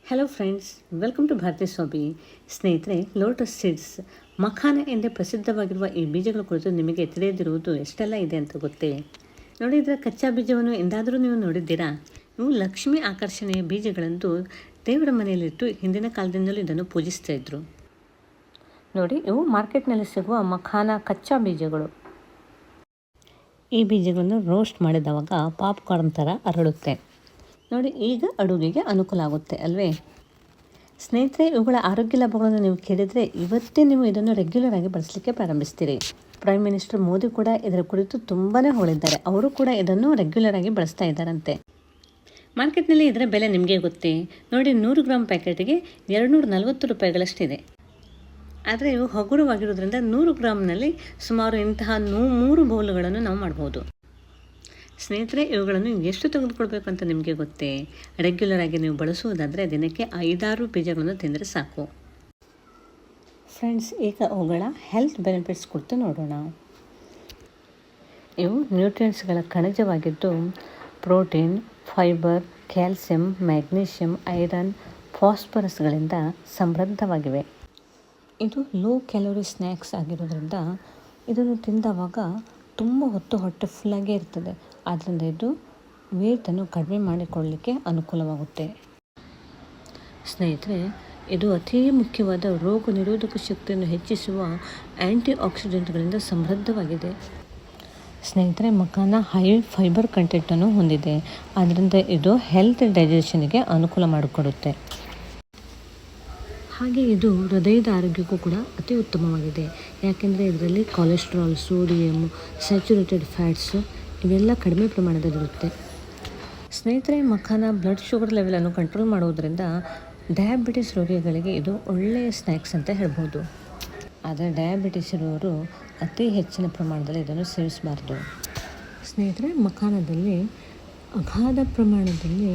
Hello friends, welcome to Bharathi ಸ್ವಾಬಿ. ಸ್ನೇಹಿತರೆ, lotus seeds makhana ಎಂದೇ ಪ್ರಸಿದ್ಧವಾಗಿರುವ ಈ ಬೀಜಗಳ ಕುರಿತು ನಿಮಗೆ ತಿಳಿಯದಿರುವುದು ಎಷ್ಟೆಲ್ಲ ಇದೆ ಅಂತ ಗೊತ್ತೇ? ನೋಡಿ, ಇದರ ಕಚ್ಚಾ ಬೀಜವನ್ನು ಎಂದಾದರೂ ನೀವು ನೋಡಿದ್ದೀರಾ? ಇವು ಲಕ್ಷ್ಮಿ ಆಕರ್ಷಣೆಯ ಬೀಜಗಳಂತೂ ದೇವರ ಮನೆಯಲ್ಲಿಟ್ಟು ಹಿಂದಿನ ಕಾಲದಿಂದಲೂ ಇದನ್ನು ಪೂಜಿಸ್ತಾ ಇದ್ರು. ನೋಡಿ, ಇವು ಮಾರ್ಕೆಟ್ನಲ್ಲಿ ಸಿಗುವ ಮಖಾನ ಕಚ್ಚಾ ಬೀಜಗಳು. ಈ ಬೀಜಗಳನ್ನು ರೋಸ್ಟ್ ಮಾಡಿದವಾಗ ಪಾಪ್ಕಾರ್ನ್ ಥರ ಅರಳುತ್ತೆ. ನೋಡಿ, ಈಗ ಅಡುಗೆಗೆ ಅನುಕೂಲ ಆಗುತ್ತೆ ಅಲ್ವೇ? ಸ್ನೇಹಿತರೆ, ಇವುಗಳ ಆರೋಗ್ಯ ಲಾಭಗಳನ್ನು ನೀವು ಕೇಳಿದರೆ ಇವತ್ತೇ ನೀವು ಇದನ್ನು ರೆಗ್ಯುಲರ್ ಆಗಿ ಬಳಸಲಿಕ್ಕೆ ಪ್ರಾರಂಭಿಸ್ತೀರಿ. ಪ್ರೈಮ್ ಮಿನಿಸ್ಟರ್ ಮೋದಿ ಕೂಡ ಇದರ ಕುರಿತು ತುಂಬಾ ಹೊಗಳಿದ್ದಾರೆ. ಅವರು ಕೂಡ ಇದನ್ನು ರೆಗ್ಯುಲರ್ ಆಗಿ ಬಳಸ್ತಾ ಇದ್ದಾರಂತೆ. ಮಾರ್ಕೆಟ್ನಲ್ಲಿ ಇದರ ಬೆಲೆ ನಿಮಗೆ ಗೊತ್ತೇ? ನೋಡಿ, 100 ಗ್ರಾಮ್ ಪ್ಯಾಕೆಟಿಗೆ 240 ರೂಪಾಯಿಗಳಷ್ಟಿದೆ. ಆದರೆ ಇವು ಹಗುರವಾಗಿರೋದ್ರಿಂದ 100 ಗ್ರಾಮ್ನಲ್ಲಿ ಸುಮಾರು ಇಂತಹ 3 ಬೌಲ್ಗಳನ್ನು ನಾವು ಮಾಡ್ಬೋದು. ಸ್ನೇಹಿತರೆ, ಇವುಗಳನ್ನು ಎಷ್ಟು ತೆಗೆದುಕೊಳ್ಬೇಕು ಅಂತ ನಿಮಗೆ ಗೊತ್ತೇ? ರೆಗ್ಯುಲರ್ ಆಗಿ ನೀವು ಬಳಸುವುದಾದರೆ ದಿನಕ್ಕೆ 5-6 ಬೀಜಗಳನ್ನು ತಿಂದರೆ ಸಾಕು. ಫ್ರೆಂಡ್ಸ್, ಈಗ ಅವುಗಳ ಹೆಲ್ತ್ ಬೆನಿಫಿಟ್ಸ್ ಕುರಿತು ನೋಡೋಣ. ಇವು ನ್ಯೂಟ್ರಿಯೆಂಟ್ಸ್ಗಳ ಖನಿಜವಾಗಿದ್ದು protein, fibre, calcium, magnesium, iron, ಫಾಸ್ಫರಸ್ಗಳಿಂದ ಸಮೃದ್ಧವಾಗಿವೆ. ಇದು ಲೋ ಕ್ಯಾಲೋರಿ ಸ್ನ್ಯಾಕ್ಸ್ ಆಗಿರೋದ್ರಿಂದ ಇದನ್ನು ತಿಂದವಾಗ ತುಂಬ ಹೊಟ್ಟೆ ಫುಲ್ಲಾಗೇ ಇರ್ತದೆ. ಆದ್ದರಿಂದ ಇದು ವೇಟನ್ನು ಕಡಿಮೆ ಮಾಡಿಕೊಳ್ಳಲಿಕ್ಕೆ ಅನುಕೂಲವಾಗುತ್ತೆ. ಸ್ನೇಹಿತರೆ, ಇದು ಅತೀ ಮುಖ್ಯವಾದ ರೋಗ ನಿರೋಧಕ ಶಕ್ತಿಯನ್ನು ಹೆಚ್ಚಿಸುವ ಆ್ಯಂಟಿ ಆಕ್ಸಿಡೆಂಟ್ಗಳಿಂದ ಸಮೃದ್ಧವಾಗಿದೆ. ಸ್ನೇಹಿತರೆ, ಮಖಾನ ಹೈ ಫೈಬರ್ ಕಂಟೆಂಟನ್ನು ಹೊಂದಿದೆ. ಆದ್ದರಿಂದ ಇದು ಹೆಲ್ತ್ ಡೈಜೆಷನ್ಗೆ ಅನುಕೂಲ ಮಾಡಿಕೊಡುತ್ತೆ. ಹಾಗೆ ಇದು ಹೃದಯದ ಆರೋಗ್ಯಕ್ಕೂ ಕೂಡ ಅತಿ ಉತ್ತಮವಾಗಿದೆ. ಯಾಕೆಂದರೆ ಇದರಲ್ಲಿ ಕೊಲೆಸ್ಟ್ರಾಲ್, ಸೋಡಿಯಂ, ಸ್ಯಾಚುರೇಟೆಡ್ ಫ್ಯಾಟ್ಸು ಇವೆಲ್ಲ ಕಡಿಮೆ ಪ್ರಮಾಣದಲ್ಲಿರುತ್ತೆ. ಸ್ನೇಹಿತರೆ, ಮಖಾನ ಬ್ಲಡ್ ಶುಗರ್ ಲೆವೆಲನ್ನು ಕಂಟ್ರೋಲ್ ಮಾಡುವುದರಿಂದ ಡಯಾಬಿಟಿಸ್ ರೋಗಿಗಳಿಗೆ ಇದು ಒಳ್ಳೆಯ ಸ್ನ್ಯಾಕ್ಸ್ ಅಂತ ಹೇಳ್ಬೋದು. ಆದರೆ ಡಯಾಬಿಟಿಸ್ ಇರುವವರು ಅತಿ ಹೆಚ್ಚಿನ ಪ್ರಮಾಣದಲ್ಲಿ ಇದನ್ನು ಸೇವಿಸಬಾರ್ದು. ಸ್ನೇಹಿತರೆ, ಮಖಾನದಲ್ಲಿ ಅಗಾಧ ಪ್ರಮಾಣದಲ್ಲಿ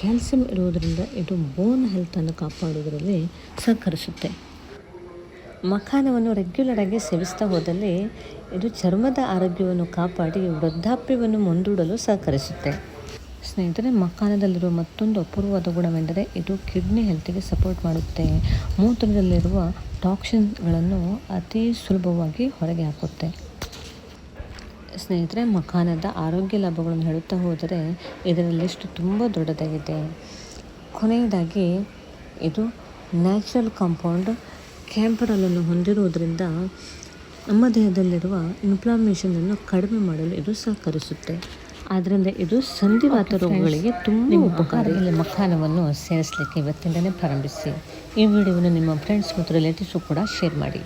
ಕ್ಯಾಲ್ಸಿಯಂ ಇರುವುದರಿಂದ ಇದು ಬೋನ್ ಹೆಲ್ತನ್ನು ಕಾಪಾಡುವುದರಲ್ಲಿ ಸಹಕರಿಸುತ್ತೆ. ಮಖಾನವನ್ನು ರೆಗ್ಯುಲರ್ ಆಗಿ ಸೇವಿಸ್ತಾ ಹೋದಲ್ಲಿ ಇದು ಚರ್ಮದ ಆರೋಗ್ಯವನ್ನು ಕಾಪಾಡಿ ವೃದ್ಧಾಪ್ಯವನ್ನು ಮುಂದೂಡಲು ಸಹಕರಿಸುತ್ತೆ. ಸ್ನೇಹಿತರೆ, ಮಖಾನದಲ್ಲಿರುವ ಮತ್ತೊಂದು ಅಪೂರ್ವವಾದ ಗುಣವೆಂದರೆ ಇದು ಕಿಡ್ನಿ ಹೆಲ್ತಿಗೆ ಸಪೋರ್ಟ್ ಮಾಡುತ್ತೆ. ಮೂತ್ರದಲ್ಲಿರುವ ಟಾಕ್ಸಿನ್ಗಳನ್ನು ಅತಿ ಸುಲಭವಾಗಿ ಹೊರಗೆ ಹಾಕುತ್ತೆ. ಸ್ನೇಹಿತರೆ, ಮಖಾನದ ಆರೋಗ್ಯ ಲಾಭಗಳನ್ನು ಹೇಳುತ್ತಾ ಹೋದರೆ ಇದರ ಲಿಸ್ಟ್ ತುಂಬ ದೊಡ್ಡದಾಗಿದೆ. ಕೊನೆಯದಾಗಿ ಇದು ನ್ಯಾಚುರಲ್ ಕಾಂಪೌಂಡ್ ಕ್ಯಾಂಪರಲನ್ನು ಹೊಂದಿರುವುದರಿಂದ ನಮ್ಮ ದೇಹದಲ್ಲಿರುವ ಇನ್ಫ್ಲಾಮೇಷನನ್ನು ಕಡಿಮೆ ಮಾಡಲು ಇದು ಸಹಕರಿಸುತ್ತೆ. ಆದ್ದರಿಂದ ಇದು ಸಂಧಿವಾತ ರೋಗಗಳಿಗೆ ತುಂಬ ಉಪಕಾರಿ. ಮಖಾನವನ್ನು ಸೇವಿಸಲಿಕ್ಕೆ ಇವತ್ತಿಂದಲೇ ಪ್ರಾರಂಭಿಸಿ. ಈ ವಿಡಿಯೋವನ್ನು ನಿಮ್ಮ ಫ್ರೆಂಡ್ಸ್ ಮತ್ತು ರಿಲೇಟಿವ್ಸು ಕೂಡ ಶೇರ್ ಮಾಡಿ.